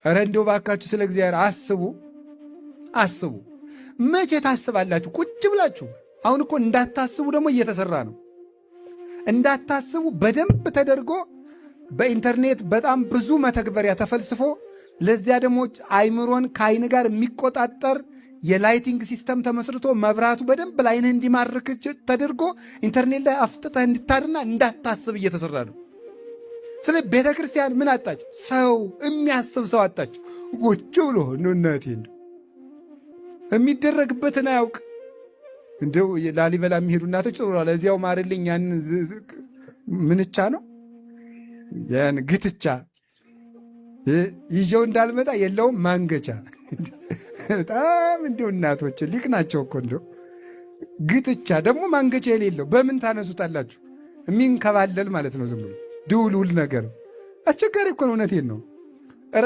ኧረ እንደው ባካችሁ ስለ እግዚአብሔር አስቡ። መቼ ታስባላችሁ? ቁጭ ብላችሁ። አሁን እኮ እንዳታስቡ ደግሞ እየተሰራ ነው። እንዳታስቡ በደንብ ተደርጎ በኢንተርኔት በጣም ብዙ መተግበሪያ ተፈልስፎ ለዚያ ደግሞ አይምሮን ከአይን ጋር የሚቆጣጠር የላይቲንግ ሲስተም ተመስርቶ መብራቱ በደንብ ለአይንህ እንዲማርክ ተደርጎ ኢንተርኔት ላይ አፍጥጠህ እንድታድርና እንዳታስብ እየተሰራ ነው። ስለ ቤተ ክርስቲያን ምን አጣች? ሰው የሚያስብ ሰው አጣች። ቁጭ ብሎ እናቴ የሚደረግበትን አያውቅ። እንደው ላሊበላ የሚሄዱ እናቶች ጥሩ ነው። ለዚያው ማርልኝ ያን ምንቻ ነው ያን ግትቻ ይዤው እንዳልመጣ የለውም ማንገቻ። በጣም እንደው እናቶች ሊቅ ናቸው እኮ እንደው ግትቻ ደግሞ ማንገቻ የሌለው በምን ታነሱታላችሁ? የሚንከባለል ማለት ነው። ዝም ብሎ ድውልውል ነገር አስቸጋሪ እኮ ነው። እውነቴን ነው። ኧረ